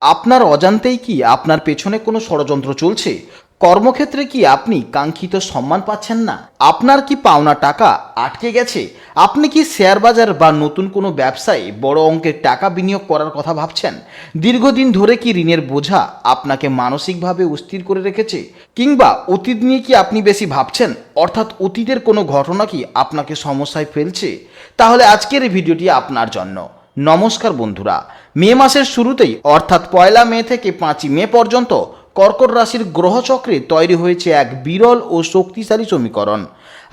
আপনার অজান্তেই কি আপনার পেছনে কোনো ষড়যন্ত্র চলছে? কর্মক্ষেত্রে কি আপনি কাঙ্ক্ষিত সম্মান পাচ্ছেন না? আপনার কি পাওনা টাকা আটকে গেছে? আপনি কি শেয়ার বাজার বা নতুন কোনো ব্যবসায় বড় অঙ্কের টাকা বিনিয়োগ করার কথা ভাবছেন? দীর্ঘদিন ধরে কি ঋণের বোঝা আপনাকে মানসিকভাবে অস্থির করে রেখেছে? কিংবা অতীত নিয়ে কি আপনি বেশি ভাবছেন, অর্থাৎ অতীতের কোনো ঘটনা কি আপনাকে সমস্যায় ফেলছে? তাহলে আজকের এই ভিডিওটি আপনার জন্য। নমস্কার বন্ধুরা, মে মাসের শুরুতেই অর্থাৎ 1 মে থেকে 5 মে পর্যন্ত কর্কট রাশির গ্রহচক্রে তৈরি হয়েছে এক বিরল ও শক্তিশালী সমীকরণ।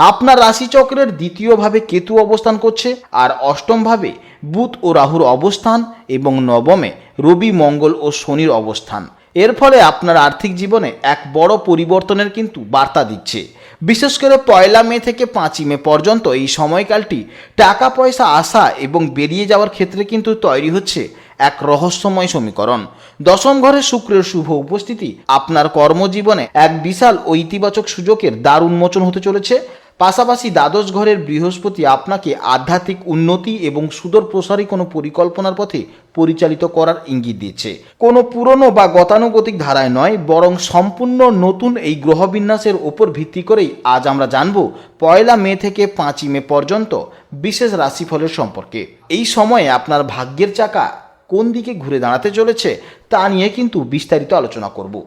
আপনার রাশিচক্রের দ্বিতীয়ভাবে কেতু অবস্থান করছে, আর অষ্টমভাবে বুধ ও রাহুর অবস্থান এবং নবমে রবি, মঙ্গল ও শনির অবস্থান। এর ফলে আপনার আর্থিক জীবনে এক বড় পরিবর্তনের কিন্তু বার্তা দিচ্ছে। বিশেষ করে 1 মে থেকে 5 মে পর্যন্ত এই সময়কালটি টাকা পয়সা আসা এবং বেরিয়ে যাওয়ার ক্ষেত্রে কিন্তু তৈরি হচ্ছে এক রহস্যময় সমীকরণ। দশম ঘরে শুক্রের শুভ উপস্থিতি আপনার কর্মজীবনে এক বিশাল ও ইতিবাচক সুযোগের দ্বার উন্মোচন হতে চলেছে। পাশাপাশি দ্বাদশ ঘরের বৃহস্পতি আপনাকে আধ্যাত্মিক উন্নতি এবং সুদূর প্রসারী কোনো পরিকল্পনার পথে পরিচালিত করার ইঙ্গিত দিচ্ছে। কোনো পুরনো বা গতানুগতিক ধারায় নয়, বরং সম্পূর্ণ নতুন এই গ্রহবিন্যাসের ওপর ভিত্তি করেই আজ আমরা জানব 1 মে থেকে 5 মে পর্যন্ত বিশেষ রাশিফলের সম্পর্কে। এই সময়ে আপনার ভাগ্যের চাকা কোন দিকে ঘুরে দাঁড়াতে চলেছে তা নিয়ে কিন্তু বিস্তারিত আলোচনা করব।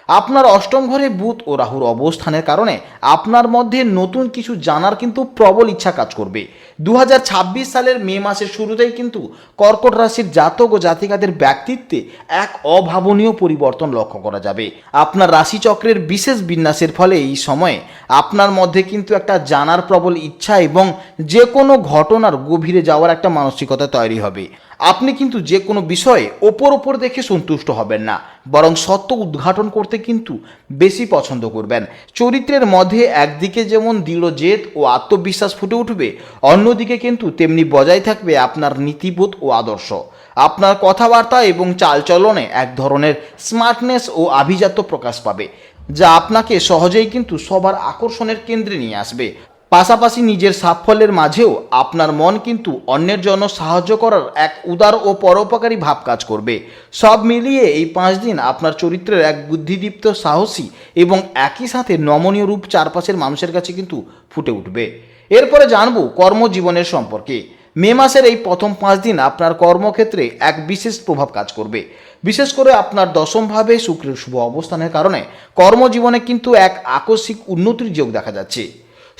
আপনার অষ্টম ঘরে বুধ ও রাহুর অবস্থানের কারণে আপনার মধ্যে নতুন কিছু জানার কিন্তু প্রবল ইচ্ছা কাজ করবে। 2026 সালের মে মাসের শুরুতেই কিন্তু কর্কট রাশির জাতক ও জাতিকাদের ব্যক্তিত্বে এক অভাবনীয় পরিবর্তন লক্ষ্য করা যাবে। আপনার রাশিচক্রের বিশেষ বিন্যাসের ফলে এই সময়ে আপনার মধ্যে কিন্তু একটা জানার প্রবল ইচ্ছা এবং যে কোনো ঘটনার গভীরে যাওয়ার একটা মানসিকতা তৈরি হবে। আপনি কিন্তু যে কোনো বিষয়ে ওপর দেখে সন্তুষ্ট হবেন না, বরং সত্য উদ্ঘাটন করতে কিন্তু বেশি পছন্দ করবেন। চরিত্রের মধ্যে একদিকে যেমন দৃঢ় জেদ ও আত্মবিশ্বাস ফুটে উঠবে, অন্যদিকে কিন্তু তেমনি বজায় থাকবে আপনার নীতিবোধ ও আদর্শ। আপনার কথাবার্তা এবং চালচলনে এক ধরনের স্মার্টনেস ও আভিজাত্য প্রকাশ পাবে, যা আপনাকে সহজেই কিন্তু সবার আকর্ষণের কেন্দ্রে নিয়ে আসবে। পাশাপাশি নিজের সাফল্যের মাঝেও আপনার মন কিন্তু অন্যের জন্য সাহায্য করার এক উদার ও পরোপকারী ভাব কাজ করবে। সব মিলিয়ে এই 5 দিন আপনার চরিত্রের এক বুদ্ধিদীপ্ত, সাহসী এবং একই সাথে নমনীয় রূপ চারপাশের মানুষের কাছে কিন্তু ফুটে উঠবে। এরপরে জানবো কর্মজীবনের সম্পর্কে। মে মাসের এই প্রথম 5 দিন আপনার কর্মক্ষেত্রে এক বিশেষ প্রভাব কাজ করবে। বিশেষ করে আপনার দশমভাবে শুক্রের শুভ অবস্থানের কারণে কর্মজীবনে কিন্তু এক আকস্মিক উন্নতির যোগ দেখা যাচ্ছে।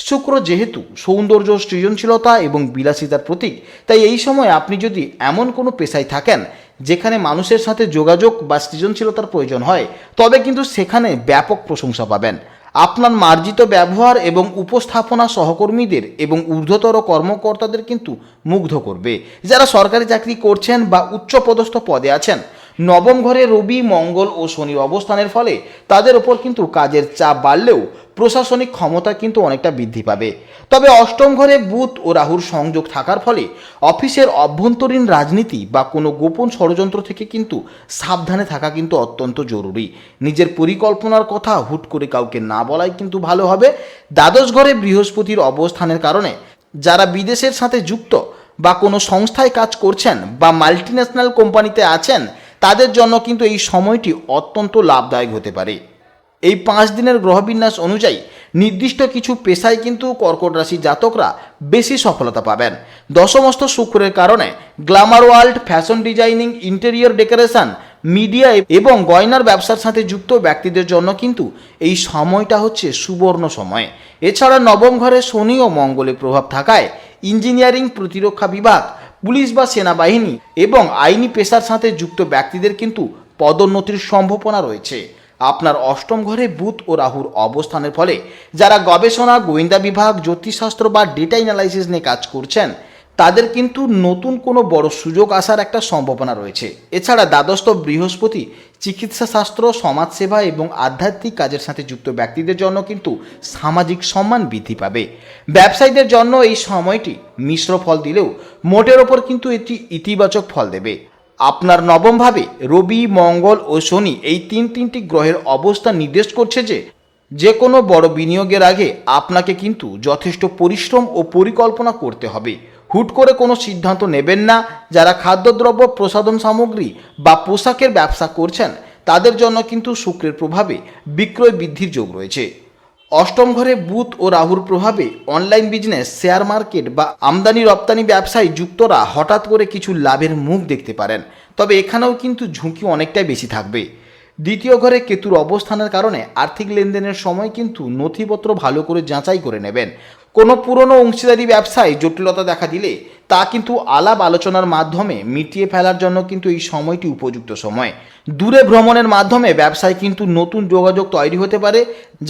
শুক্র যেহেতু সৌন্দর্য, সৃজনশীলতা এবং বিলাসিতার প্রতীক, তাই এই সময় আপনি যদি এমন কোনো পেশায় থাকেন যেখানে মানুষের সাথে যোগাযোগ বা সৃজনশীলতার প্রয়োজন হয়, তবে কিন্তু সেখানে ব্যাপক প্রশংসা পাবেন। আপনার মার্জিত ব্যবহার এবং উপস্থাপনা সহকর্মীদের এবং ঊর্ধ্বতর কর্মকর্তাদের কিন্তু মুগ্ধ করবে। যারা সরকারি চাকরি করছেন বা উচ্চপদস্থ পদে আছেন, নবম ঘরে রবি, মঙ্গল ও শনির অবস্থানের ফলে তাদের ওপর কিন্তু কাজের চাপ বাড়লেও প্রশাসনিক ক্ষমতা কিন্তু অনেকটা বৃদ্ধি পাবে। তবে অষ্টম ঘরে বুধ ও রাহুর সংযোগ থাকার ফলে অফিসের অভ্যন্তরীণ রাজনীতি বা কোনো গোপন ষড়যন্ত্র থেকে কিন্তু সাবধানে থাকা কিন্তু অত্যন্ত জরুরি। নিজের পরিকল্পনার কথা হুট করে কাউকে না বলাই কিন্তু ভালো হবে। দ্বাদশ ঘরে বৃহস্পতির অবস্থানের কারণে যারা বিদেশের সাথে যুক্ত বা কোনো সংস্থায় কাজ করছেন বা মাল্টিন্যাশনাল কোম্পানিতে আছেন, তাদের জন্য কিন্তু এই সময়টি অত্যন্ত লাভদায়ক হতে পারে। এই 5 দিনের গ্রহবিন্যাস অনুযায়ী নির্দিষ্ট কিছু পেশায় কিন্তু কর্কট রাশি জাতকরা বেশি সফলতা পাবেন। দশমস্থ শুক্রের কারণে Glamour world, fashion designing, interior decoration, media এবং গয়নার ব্যবসার সাথে যুক্ত ব্যক্তিদের জন্য কিন্তু এই সময়টা হচ্ছে সুবর্ণ সময়। এছাড়া নবম ঘরে শনি ও মঙ্গলের প্রভাব থাকায় ইঞ্জিনিয়ারিং, প্রতিরক্ষা বিভাগ, পুলিশ বা সেনাবাহিনী এবং আইনি পেশার সাথে যুক্ত ব্যক্তিদের কিন্তু পদোন্নতির সম্ভাবনা রয়েছে। আপনার অষ্টম ঘরে বুধ ও রাহুর অবস্থানের ফলে যারা গবেষণা, গোয়েন্দা বিভাগ, জ্যোতিষশাস্ত্র বা ডেটা অ্যানালাইসিস নিয়ে কাজ করছেন, তাদের কিন্তু নতুন কোনো বড় সুযোগ আসার একটা সম্ভাবনা রয়েছে। এছাড়া দ্বাদশস্থ বৃহস্পতি চিকিৎসা শাস্ত্র, সমাজসেবা এবং আধ্যাত্মিক কাজের সাথে যুক্ত ব্যক্তিদের জন্য কিন্তু সামাজিক সম্মান বৃদ্ধি পাবে। ব্যবসায়ীদের জন্য এই সময়টি মিশ্র ফল দিলেও মোটের ওপর কিন্তু এটি ইতিবাচক ফল দেবে। আপনার নবমভাবে রবি, মঙ্গল ও শনি এই তিনটি গ্রহের অবস্থান নির্দেশ করছে যে কোনো বড় বিনিয়োগের আগে আপনাকে কিন্তু যথেষ্ট পরিশ্রম ও পরিকল্পনা করতে হবে। হুট করে কোনো সিদ্ধান্ত নেবেন না। যারা খাদ্যদ্রব্য, প্রসাধন সামগ্রী বা পোশাকের ব্যবসা করছেন তাদের জন্য কিন্তু শুক্রের প্রভাবে বিক্রয় বৃদ্ধির যোগ রয়েছে। অষ্টম ঘরে বুধ ও রাহুর প্রভাবে অনলাইন বিজনেস, শেয়ার মার্কেট বা আমদানি রপ্তানি ব্যবসায় যুক্তরা হঠাৎ করে কিছু লাভের মুখ দেখতে পারেন, তবে এখানেও কিন্তু ঝুঁকি অনেকটাই বেশি থাকবে। দ্বিতীয় ঘরে কেতুর অবস্থানের কারণে আর্থিক লেনদেনের সময় কিন্তু নথিপত্র ভালো করে যাচাই করে নেবেন। কোনো পুরনো অংশীদারি ব্যবসায় জটিলতা দেখা দিলে তা কিন্তু আলাপ আলোচনার মাধ্যমে মিটিয়ে ফেলার জন্য কিন্তু এই সময়টি উপযুক্ত সময়। দূরে ভ্রমণের মাধ্যমে ব্যবসায় কিন্তু নতুন যোগাযোগ তৈরি হতে পারে।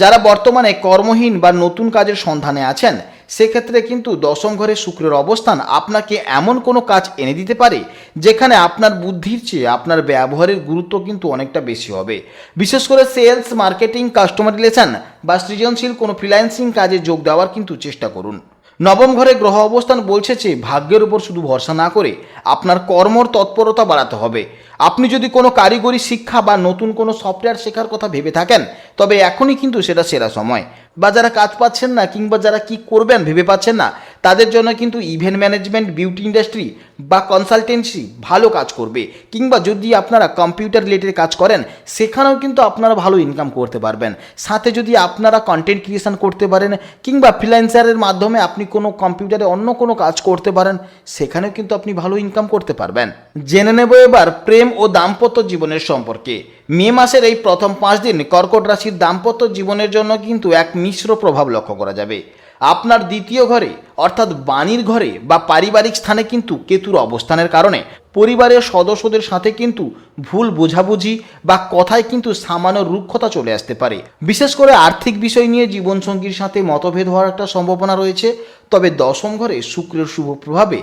যারা বর্তমানে কর্মহীন বা নতুন কাজের সন্ধানে আছেন সেক্ষেত্রে কিন্তু দশম ঘরে শুক্রের অবস্থান আপনাকে এমন কোনো কাজ এনে দিতে পারে যেখানে আপনার বুদ্ধির চেয়ে আপনার ব্যবহারের গুরুত্ব কিন্তু অনেকটা বেশি হবে। বিশেষ করে সেলস, মার্কেটিং, কাস্টমার রিলেশন বা সৃজনশীল কোনো ফ্রিল্যান্সিং কাজে যোগ দেওয়ার কিন্তু চেষ্টা করুন। নবম ঘরে গ্রহ অবস্থান বলছে যে ভাগ্যের উপর শুধু ভরসা না করে আপনার কর্মর তৎপরতা বাড়াতে হবে। আপনি যদি কোনো কারিগরি শিক্ষা বা নতুন কোনো সফটওয়্যার শেখার কথা ভেবে থাকেন তবে এখনই কিন্তু সেটা সেরা সময়। বা যারা কাজ পাচ্ছেন না কিংবা যারা কি করবেন ভেবে পাচ্ছেন না তাদের জন্য কিন্তু ইভেন্ট ম্যানেজমেন্ট, বিউটি ইন্ডাস্ট্রি বা কনসালটেন্সি ভালো কাজ করবে। কিংবা যদি আপনারা কম্পিউটার রিলেটেড কাজ করেন সেখানেও কিন্তু আপনারা ভালো ইনকাম করতে পারবেন। সাথে যদি আপনারা কন্টেন্ট ক্রিয়েশন করতে পারেন কিংবা ফ্রিল্যান্সারের মাধ্যমে আপনি কোনো কম্পিউটারে অন্য কোনো কাজ করতে পারেন সেখানেও কিন্তু আপনি ভালো ইনকাম করতে পারবেন। জেনে নেব এবার প্রেম ও দাম্পত্য জীবনের সম্পর্কে। মে মাসের এই প্রথম 5 দিন কর্কট রাশির দাম্পত্য জীবনের জন্য কিন্তু এক মিশ্র প্রভাব লক্ষ্য করা যাবে। আপনার দ্বিতীয় ঘরে অর্থাৎ বাণীর ঘরে বা পারিবারিক স্থানে কিন্তু কেতুর অবস্থানের কারণে পরিবারের সদস্যদের সাথে কিন্তু ভুল বোঝাবুঝি বা কথায় কিন্তু সামান্য রুক্ষতা চলে আসতে পারে। বিশেষ করে আর্থিক বিষয় নিয়ে জীবনসঙ্গীর সাথে মতভেদ হওয়ার একটা সম্ভাবনা রয়েছে। তবে দশম ঘরে শুক্রের শুভ প্রভাবে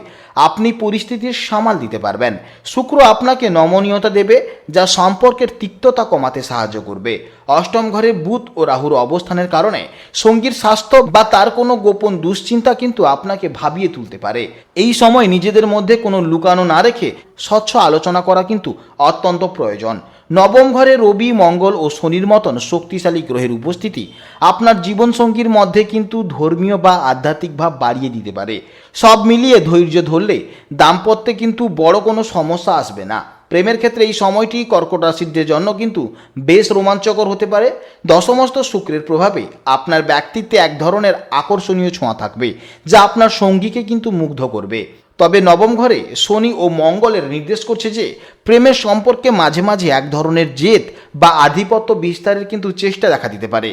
আপনি পরিস্থিতির সামাল দিতে পারবেন। শুক্র আপনাকে নমনীয়তা দেবে যা সম্পর্কের তিক্ততা কমাতে সাহায্য করবে। অষ্টম ঘরে বুধ ও রাহুর অবস্থানের কারণে সঙ্গীর স্বাস্থ্য বা তার কোনো গোপন দুশ্চিন্তা কিন্তু আপনাকে ভাবিয়ে তুলতে পারে। এই সময় নিজেদের মধ্যে কোনো লুকানো না রেখে স্বচ্ছ আলোচনা করা কিন্তু অত্যন্ত প্রয়োজন। নবম ঘরে রবি, মঙ্গল ও শনির মতন শক্তিশালী গ্রহের উপস্থিতি আপনার জীবনসঙ্গীর মধ্যে কিন্তু ধর্মীয় বা আধ্যাত্মিক ভাব বাড়িয়ে দিতে পারে। সব মিলিয়ে ধৈর্য ধরলে দাম্পত্যে কিন্তু বড় কোনো সমস্যা আসবে না। প্রেমের ক্ষেত্রে এই সময়টি কর্কট রাশির জন্য কিন্তু বেশ রোমাঞ্চকর হতে পারে। দশমস্ত শুক্রের প্রভাবে আপনার ব্যক্তিত্বে এক ধরনের আকর্ষণীয় ছোঁয়া থাকবে যা আপনার সঙ্গীকে কিন্তু মুগ্ধ করবে। তবে নবম ঘরে শনি ও মঙ্গলের নির্দেশ করছে যে প্রেমের সম্পর্কে মাঝে মাঝে এক ধরনের জেদ বা আধিপত্য বিস্তারের কিন্তু চেষ্টা দেখা দিতে পারে।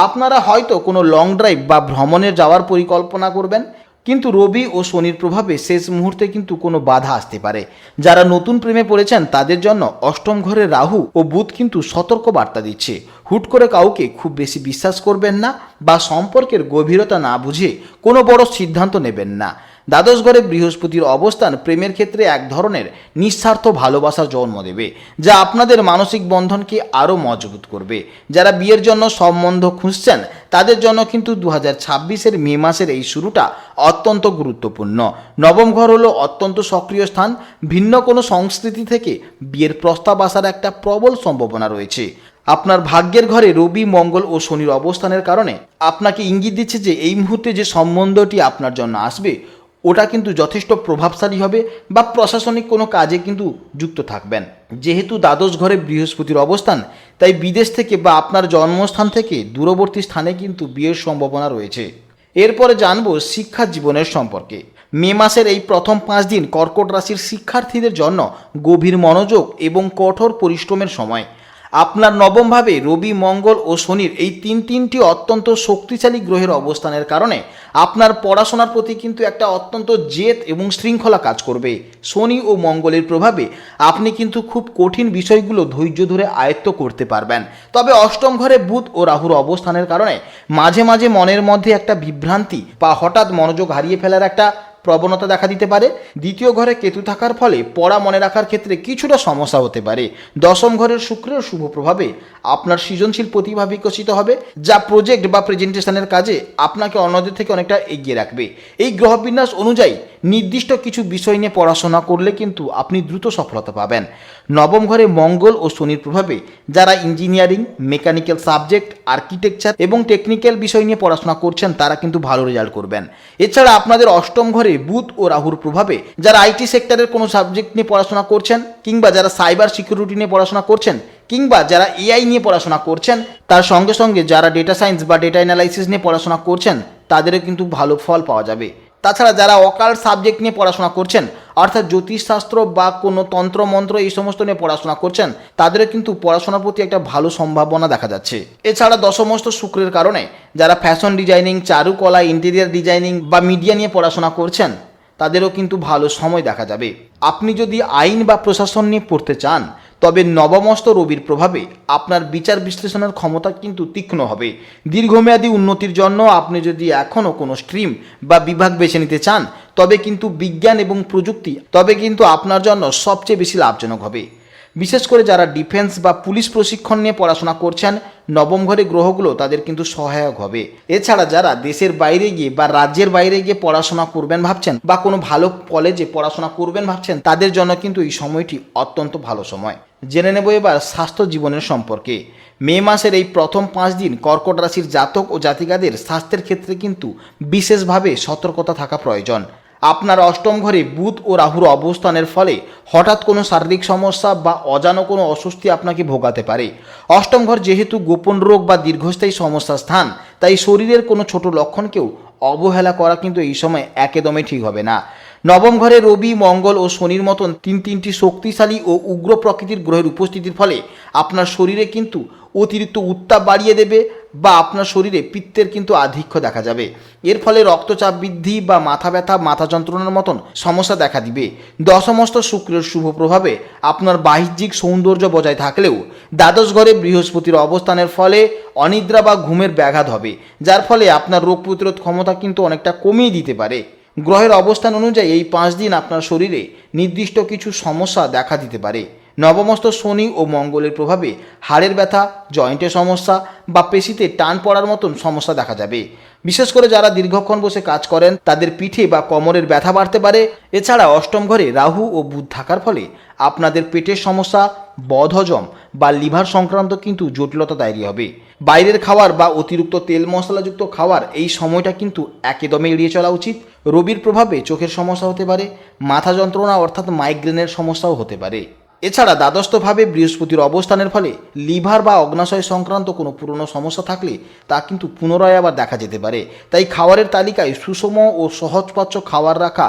আপনারা হয়তো কোনো লং ড্রাইভ বা ভ্রমণে যাওয়ার পরিকল্পনা করবেন, কিন্তু রবি ও শনির প্রভাবে শেষ মুহূর্তে কিন্তু কোনো বাধা আসতে পারে। যারা নতুন প্রেমে পড়েছেন তাদের জন্য অষ্টম ঘরে রাহু ও বুধ কিন্তু সতর্ক বার্তা দিচ্ছে। হুট করে কাউকে খুব বেশি বিশ্বাস করবেন না বা সম্পর্কের গভীরতা না বুঝে কোনো বড় সিদ্ধান্ত নেবেন না। দ্বাদশ ঘরে বৃহস্পতির অবস্থান প্রেমের ক্ষেত্রে এক ধরনের নিঃস্বার্থ ভালোবাসার জন্ম দেবে যা আপনাদের মানসিক বন্ধনকে আরও মজবুত করবে। যারা বিয়ের জন্য সম্বন্ধ খুঁজছেন তাদের জন্য কিন্তু 2026-এর মে মাসের এই শুরুটা অত্যন্ত গুরুত্বপূর্ণ। নবম ঘর হলো অত্যন্ত সক্রিয় স্থান। ভিন্ন কোনো সংস্কৃতি থেকে বিয়ের প্রস্তাব আসার একটা প্রবল সম্ভাবনা রয়েছে। আপনার ভাগ্যের ঘরে রবি, মঙ্গল ও শনির অবস্থানের কারণে আপনাকে ইঙ্গিত দিচ্ছে যে এই মুহূর্তে যে সম্বন্ধটি আপনার জন্য আসবে ওটা কিন্তু যথেষ্ট প্রভাবশালী হবে বা প্রশাসনিক কোনো কাজে কিন্তু যুক্ত থাকবেন। যেহেতু দ্বাদশ ঘরে বৃহস্পতির অবস্থান তাই বিদেশ থেকে বা আপনার জন্মস্থান থেকে দূরবর্তী স্থানে কিন্তু বিয়ের সম্ভাবনা রয়েছে। এরপরে জানবো শিক্ষা জীবনের সম্পর্কে। মে মাসের এই প্রথম 5 দিন কর্কট রাশির শিক্ষার্থীদের জন্য গভীর মনোযোগ এবং কঠোর পরিশ্রমের সময়। আপনার নবমভাবে রবি, মঙ্গল ও শনির এই তিনটি অত্যন্ত শক্তিশালী গ্রহের অবস্থানের কারণে আপনার পড়াশোনার প্রতি কিন্তু একটা অত্যন্ত জেদ এবং শৃঙ্খলা কাজ করবে। শনি ও মঙ্গলের প্রভাবে আপনি কিন্তু খুব কঠিন বিষয়গুলো ধৈর্য ধরে আয়ত্ত করতে পারবেন। তবে অষ্টম ঘরে বুধ ও রাহুর অবস্থানের কারণে মাঝে মাঝে মনের মধ্যে একটা বিভ্রান্তি বা হঠাৎ মনোযোগ হারিয়ে ফেলার একটা প্রবণতা দেখা দিতে পারে। দ্বিতীয় ঘরে কেতু থাকার ফলে পড়া মনে রাখার ক্ষেত্রে কিছুটা সমস্যা হতে পারে। দশম ঘরের শুক্রের শুভ প্রভাবে আপনার সৃজনশীল প্রতিভা বিকশিত হবে যা প্রজেক্ট বা প্রেজেন্টেশনের কাজে আপনাকে অন্যদের থেকে অনেকটা এগিয়ে রাখবে। এই গ্রহবিন্যাস অনুযায়ী নির্দিষ্ট কিছু বিষয় নিয়ে পড়াশোনা করলে কিন্তু আপনি দ্রুত সফলতা পাবেন। নবম ঘরে মঙ্গল ও শনির প্রভাবে যারা ইঞ্জিনিয়ারিং, মেকানিক্যাল সাবজেক্ট, আর্কিটেকচার এবং টেকনিক্যাল বিষয় নিয়ে পড়াশোনা করছেন তারা কিন্তু ভালো রেজাল্ট করবেন। এছাড়া আপনাদের অষ্টম ঘরে বুধ ও রাহুর প্রভাবে যারা আইটি সেক্টরের কোনো সাবজেক্ট নিয়ে পড়াশোনা করছেন, কিংবা যারা সাইবার সিকিউরিটি নিয়ে পড়াশোনা করছেন, কিংবা যারা এআই নিয়ে পড়াশোনা করছেন, তার সঙ্গে সঙ্গে যারা ডেটা সায়েন্স বা ডেটা অ্যানালাইসিস নিয়ে পড়াশোনা করছেন, তাদেরও কিন্তু ভালো ফল পাওয়া যাবে। তাছাড়া যারা অকাল্ট সাবজেক্ট নিয়ে পড়াশোনা করছেন, অর্থাৎ জ্যোতিষশাস্ত্র বা কোনো তন্ত্রমন্ত্র এই সমস্ত নিয়ে পড়াশোনা করছেন, তাদেরও কিন্তু পড়াশোনার প্রতি একটা ভালো সম্ভাবনা দেখা যাচ্ছে। এছাড়া দশমস্ত শুক্রের কারণে যারা ফ্যাশন ডিজাইনিং, চারুকলা, ইন্টেরিয়ার ডিজাইনিং বা মিডিয়া নিয়ে পড়াশোনা করছেন, তাদেরও কিন্তু ভালো সময় দেখা যাবে। আপনি যদি আইন বা প্রশাসন নিয়ে পড়তে চান, তবে নবমস্ত রবির প্রভাবে আপনার বিচার বিশ্লেষণের ক্ষমতা কিন্তু তীক্ষ্ণ হবে। দীর্ঘমেয়াদী উন্নতির জন্য আপনি যদি এখনও কোনো স্ট্রিম বা বিভাগ বেছে নিতে চান, তবে কিন্তু বিজ্ঞান এবং প্রযুক্তি আপনার জন্য সবচেয়ে বেশি লাভজনক হবে। বিশেষ করে যারা ডিফেন্স বা পুলিশ প্রশিক্ষণ নিয়ে পড়াশোনা করছেন, নবম ঘরে গ্রহগুলো তাদের কিন্তু সহায়ক হবে। এছাড়া যারা দেশের বাইরে গিয়ে বা রাজ্যের বাইরে গিয়ে পড়াশোনা করবেন ভাবছেন, বা কোনো ভালো কলেজে পড়াশোনা করবেন ভাবছেন, তাদের জন্য কিন্তু এই সময়টি অত্যন্ত ভালো সময়। জেনে নেব এবার স্বাস্থ্য জীবনের সম্পর্কে। মে মাসের এই প্রথম 5 দিন কর্কট রাশির জাতক ও জাতিকাদের স্বাস্থ্যের ক্ষেত্রে কিন্তু বিশেষভাবে সতর্কতা থাকা প্রয়োজন। আপনার অষ্টম ঘরে বুধ ও রাহুর অবস্থানের ফলে হঠাৎ কোনো শারীরিক সমস্যা বা অজানা কোনো অস্বস্তি আপনাকে ভোগাতে পারে। অষ্টম ঘর যেহেতু গোপন রোগ বা দীর্ঘস্থায়ী সমস্যার স্থান, তাই শরীরের কোনো ছোট লক্ষণকেও অবহেলা করা কিন্তু এই সময় একদমই ঠিক হবে না। নবম ঘরে রবি, মঙ্গল ও শনির মতন তিনটি শক্তিশালী ও উগ্র প্রকৃতির গ্রহের উপস্থিতির ফলে আপনার শরীরে কিন্তু অতিরিক্ত উত্তাপ বাড়িয়ে দেবে, বা আপনার শরীরে পিত্তের কিন্তু আধিক্য দেখা যাবে। এর ফলে রক্তচাপ বৃদ্ধি বা মাথা ব্যথা, মাথা যন্ত্রণার মতন সমস্যা দেখা দিবে। দশমস্ত শুক্রের শুভ প্রভাবে আপনার বাহ্যিক সৌন্দর্য বজায় থাকলেও দ্বাদশ ঘরে বৃহস্পতির অবস্থানের ফলে অনিদ্রা বা ঘুমের ব্যাঘাত হবে, যার ফলে আপনার রোগ প্রতিরোধ ক্ষমতা কিন্তু অনেকটা কমিয়ে দিতে পারে। গ্রহের অবস্থান অনুযায়ী এই 5 দিন আপনার শরীরে নির্দিষ্ট কিছু সমস্যা দেখা দিতে পারে। নবমস্ত শনি ও মঙ্গলের প্রভাবে হাড়ের ব্যথা, জয়েন্টের সমস্যা বা পেশিতে টান পড়ার মতন সমস্যা দেখা যাবে। বিশেষ করে যারা দীর্ঘক্ষণ বসে কাজ করেন, তাদের পিঠে বা কোমরের ব্যথা বাড়তে পারে। এছাড়া অষ্টম ঘরে রাহু ও বুধ থাকার ফলে আপনাদের পেটের সমস্যা, বদহজম বা লিভার সংক্রান্ত কিন্তু জটিলতা তৈরি হবে। বাইরের খাবার বা অতিরিক্ত তেল মশলাযুক্ত খাবার এই সময়টা কিন্তু একদমই এড়িয়ে চলা উচিত। রবির প্রভাবে চোখের সমস্যা হতে পারে, মাথা যন্ত্রণা অর্থাৎ মাইগ্রেনের সমস্যাও হতে পারে। এছাড়া দ্বাদস্থভাবে বৃহস্পতির অবস্থানের ফলে লিভার বা অগ্নাশয় সংক্রান্ত কোনো পুরনো সমস্যা থাকলে তা কিন্তু পুনরায় আবার দেখা যেতে পারে। তাই খাবারের তালিকায় সুষম ও সহজপাচ্য খাবার রাখা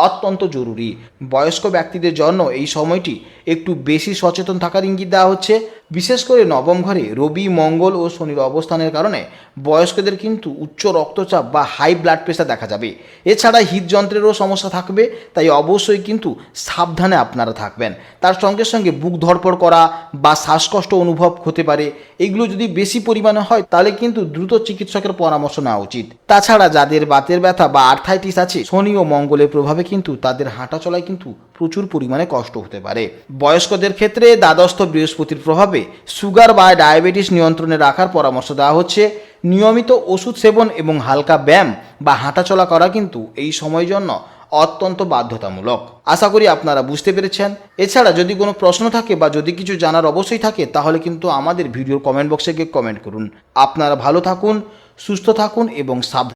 অত্যন্ত জরুরি। বয়স্ক ব্যক্তিদের জন্য এই সময়টি একটু বেশি সচেতন থাকার ইঙ্গিত দেওয়া হচ্ছে। বিশেষ করে নবম ঘরে রবি, মঙ্গল ও শনির অবস্থানের কারণে বয়স্কদের কিন্তু উচ্চ রক্তচাপ বা হাই ব্লাড প্রেশার দেখা যাবে। এছাড়া হৃদযন্ত্রেরও সমস্যা থাকবে, তাই অবশ্যই কিন্তু সাবধানে আপনারা থাকবেন। তার সঙ্গে সঙ্গে বুক ধড়ফড় করা বা শ্বাসকষ্ট অনুভব হতে পারে। এগুলো যদি বেশি পরিমাণে হয়, তাহলে কিন্তু দ্রুত চিকিৎসকের পরামর্শ নেওয়া উচিত। তাছাড়া যাদের বাতের ব্যথা বা আর্থাইটিস আছে, শনি ও মঙ্গলের প্রভাবে কিন্তু তাদের হাঁটা চলায় কিন্তু প্রচুর পরিমাণে কষ্ট হতে পারে। বয়স্কদের ক্ষেত্রে দ্বাদস্থ বৃহস্পতির প্রভাবে সুগার বা ডায়াবেটিস নিয়ন্ত্রণে রাখার পরামর্শ দেওয়া হচ্ছে। নিয়মিত ওষুধ সেবন এবং হালকা ব্যায়াম বা হাঁটাচলা করা কিন্তু এই সময়ের জন্য অত্যন্ত বাধ্যতামূলক। আশা করি আপনারা বুঝতে পেরেছেন। এছাড়া যদি কোনো প্রশ্ন থাকে বা যদি কিছু জানার অবশ্যই থাকে, তাহলে কিন্তু আমাদের ভিডিওর কমেন্ট বক্সে গিয়ে কমেন্ট করুন। আপনারা ভালো থাকুন, সুস্থ থাকুন এবং সাবধান।